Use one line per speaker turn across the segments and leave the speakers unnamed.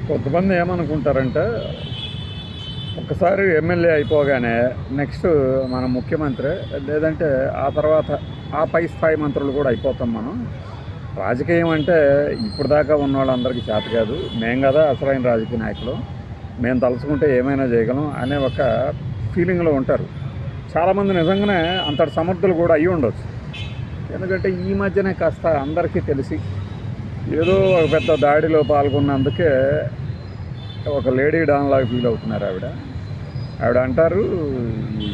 కొంతమంది ఏమనుకుంటారంటే ఒక్కసారి ఎమ్మెల్యే అయిపోగానే నెక్స్ట్ మన ముఖ్యమంత్రి లేదంటే ఆ తర్వాత ఆ పై స్థాయి మంత్రులు కూడా అయిపోతాం మనం. రాజకీయం అంటే ఇప్పుడు దాకా ఉన్న వాళ్ళందరికీ చేత కాదు, మేము కదా అసలైన రాజకీయ నాయకులు, మేము తలుచుకుంటే ఏమైనా చేయగలం అనే ఒక ఫీలింగ్లో ఉంటారు. చాలామంది నిజంగానే అంతటి సమర్థులు కూడా అయ్యి ఉండొచ్చు. ఎందుకంటే ఈ మధ్యనే కాస్త అందరికీ తెలిసి ఏదో ఒక పెద్ద దాడిలో పాల్గొన్నందుకే ఒక లేడీ డాన్ లాగా ఫీల్ అవుతున్నారు ఆవిడ అంటారు, ఈ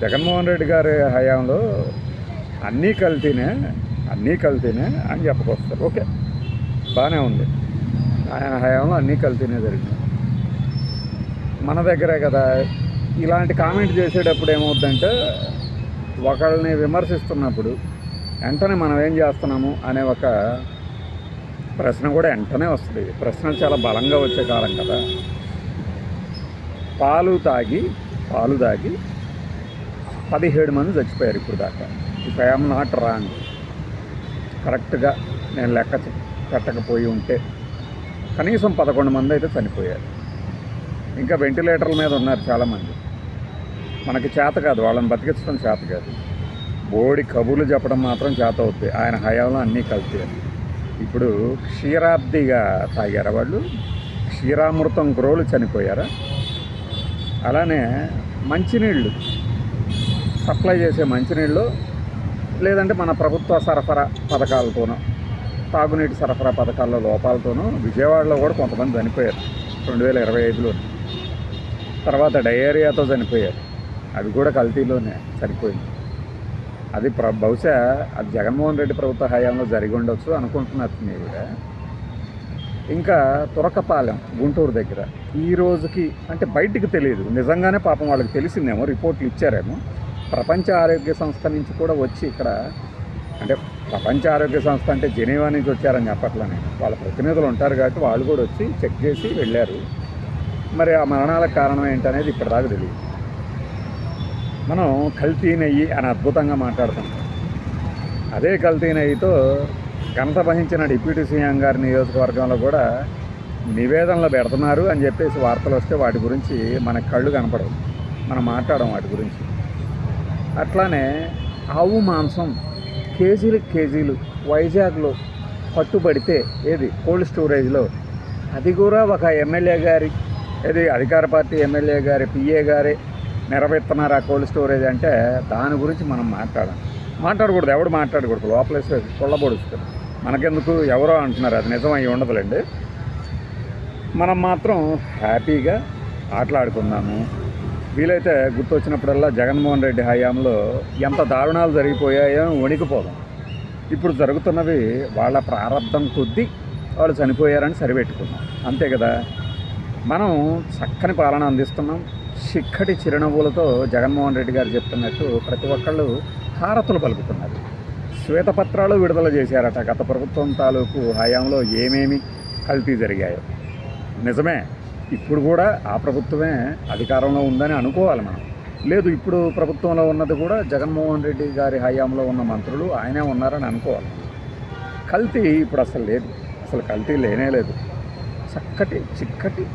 జగన్మోహన్ రెడ్డి గారి హయాంలో అన్నీ కల్తీనే అని చెప్పుకొస్తారు. ఓకే, బాగానే ఉంది, ఆయన హయాంలో అన్నీ కల్తీనే జరిగింది. మన దగ్గరే కదా ఇలాంటి కామెంట్ చేసేటప్పుడు ఏమవుద్దంటే ఒకళ్ళని విమర్శిస్తున్నప్పుడు వెంటనే మనం ఏం చేస్తున్నాము అనే ఒక ప్రశ్న కూడా వెంటనే వస్తుంది. ప్రశ్నలు చాలా బలంగా వచ్చే కాలం కదా. పాలు తాగి 17 మంది చచ్చిపోయారు ఇప్పుడు దాకా. ఇఫ్ ఐఎమ్ నాట్ రాంగ్, కరెక్ట్గా నేను లెక్క పెట్టకపోయి ఉంటే కనీసం 11 మంది అయితే చనిపోయారు. ఇంకా వెంటిలేటర్ల మీద ఉన్నారు చాలామంది. మనకి చేత కాదు, వాళ్ళని బతికించడం చేత కాదు, బోడి కబుర్లు చెప్పడం మాత్రం చేత అవుతాయి. ఆయన హయాంలో అన్నీ కలిసారు. ఇప్పుడు క్షీరాబ్దిగా తాగారా వాళ్ళు? క్షీరామృతం గ్రోలు చనిపోయారా? అలానే మంచినీళ్ళు సప్లై చేసే మంచినీళ్ళు లేదంటే మన ప్రభుత్వ సరఫరా పథకాలతోనో తాగునీటి సరఫరా పథకాల్లో లోపాలతోనూ విజయవాడలో కూడా కొంతమంది చనిపోయారు 2025లో. తర్వాత డయేరియాతో చనిపోయారు, అవి కూడా కల్తీలోనే చనిపోయింది. అది బహుశా అది జగన్మోహన్ రెడ్డి ప్రభుత్వ హయాంలో జరిగి ఉండొచ్చు అనుకుంటున్నారు కూడా. ఇంకా తురకపాలెం గుంటూరు దగ్గర ఈ రోజుకి అంటే బయటికి తెలియదు, నిజంగానే పాపం వాళ్ళకి తెలిసిందేమో, రిపోర్ట్లు ఇచ్చారేమో. ప్రపంచ ఆరోగ్య సంస్థ నుంచి కూడా వచ్చి ఇక్కడ, అంటే ప్రపంచ ఆరోగ్య సంస్థ అంటే జెనీవా నుంచి వచ్చారని చెప్పట్లని, వాళ్ళ ప్రతినిధులు ఉంటారు కాబట్టి వాళ్ళు కూడా వచ్చి చెక్ చేసి వెళ్ళారు. మరి ఆ మరణాలకు కారణం ఏంటనేది ఇప్పటిదాకా తెలియదు. మనం కల్తీ నెయ్యి అని అద్భుతంగా మాట్లాడుతాం. అదే కల్తీ నెయ్యితో ఘనత వహించిన డిప్యూటీ సీఎం గారి నియోజకవర్గంలో కూడా నివేదనలు పెడుతున్నారు అని చెప్పేసి వార్తలు వస్తే వాటి గురించి మనకు కళ్ళు కనపడవు, మనం మాట్లాడడం వాటి గురించి. అట్లానే ఆవు మాంసం కేజీలు వైజాగ్లో పట్టుబడితే ఏది కోల్డ్ స్టోరేజ్లో, అది కూడా ఒక ఎమ్మెల్యే గారి ఏది అధికార పార్టీ ఎమ్మెల్యే గారి పిఏ గారే నెరవేరుతున్నారు ఆ కోల్డ్ స్టోరేజ్ అంటే దాని గురించి మనం మాట్లాడకూడదు. ఎవడు మాట్లాడకూడదు, లోపలేసి కొల్లబొడుస్తుంది. మనకెందుకు, ఎవరో అంటున్నారు, అది నిజం అయ్యి ఉండదులేండి. మనం మాత్రం హ్యాపీగా ఆటలాడుకుందాము. వీలైతే గుర్తొచ్చినప్పుడల్లా జగన్మోహన్ రెడ్డి హయాంలో ఎంత దారుణాలు జరిగిపోయాయో వణికిపోదాం. ఇప్పుడు జరుగుతున్నవి వాళ్ళ ప్రారంభం కొద్దీ వాళ్ళు చనిపోయారని సరిపెట్టుకున్నాం, అంతే కదా. మనం చక్కని పాలన అందిస్తున్నాం. చిక్కటి చిరునవ్వులతో జగన్మోహన్ రెడ్డి గారు చెప్తున్నట్టు ప్రతి ఒక్కళ్ళు హారతులు పలుకుతున్నారు. శ్వేతపత్రాలు విడుదల చేశారట గత ప్రభుత్వం తాలూకు హయాంలో ఏమేమి కల్తీ జరిగాయో. నిజమే, ఇప్పుడు కూడా ఆ ప్రభుత్వమే అధికారంలో ఉందని అనుకోవాలి మనం. లేదు, ఇప్పుడు ప్రభుత్వంలో ఉన్నది కూడా జగన్మోహన్ రెడ్డి గారి హయాంలో ఉన్న మంత్రులు ఆయనే ఉన్నారని అనుకోవాలి. కల్తీ ఇప్పుడు అసలు లేదు, అసలు కల్తీ లేనే లేదు. చక్కటి చిక్కటి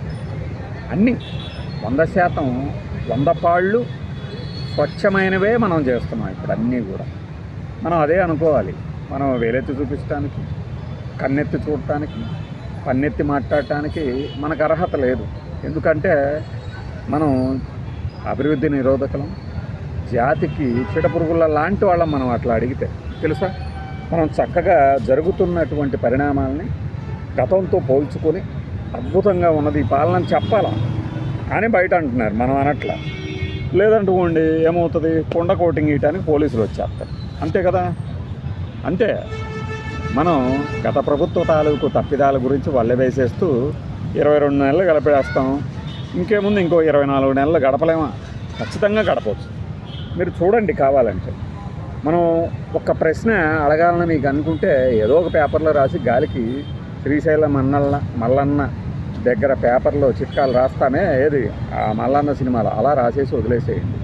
అన్నీ 100% 100 పాళ్ళు స్వచ్ఛమైనవే మనం చేస్తున్నాం ఇప్పుడు అన్నీ కూడా. మనం అదే అనుకోవాలి. మనం వేలెత్తి చూపించడానికి, కన్నెత్తి చూడటానికి, పన్నెత్తి మాట్లాడటానికి మనకు అర్హత లేదు. ఎందుకంటే మనం అభివృద్ధి నిరోధకులం, జాతికి చిటపురుగుల లాంటి వాళ్ళం. మనం అట్లా అడిగితే తెలుసా, మనం చక్కగా జరుగుతున్నటువంటి పరిణామాలని గతంతో పోల్చుకొని అద్భుతంగా ఉన్నది ఈ పాలన చెప్పాలా అని బయట అంటున్నారు, మనం అనట్లా. లేదంటుకోండి ఏమవుతుంది, కొండ కోటింగ్ ఇయటానికి పోలీసులు వచ్చేస్తారు, అంతే కదా. అంతే, మనం గత ప్రభుత్వ తాలూకు తప్పిదాల గురించి వల్లె వేసేస్తూ 22 నెలలు గడిపేస్తాం. ఇంకేముంది, ఇంకో 24 నెలలు గడపలేమా? ఖచ్చితంగా గడపవచ్చు. మీరు చూడండి కావాలంటే. మనం ఒక్క ప్రశ్న అడగాలని మీకు అనుకుంటే ఏదో ఒక పేపర్లో రాసి గాలికి శ్రీశైలం మల్లన్న దగ్గర పేపర్లో చిట్కాలు రాస్తామే, ఏది ఆ మల్లన్న సినిమాలో అలా రాసేసి వదిలేసేయండి.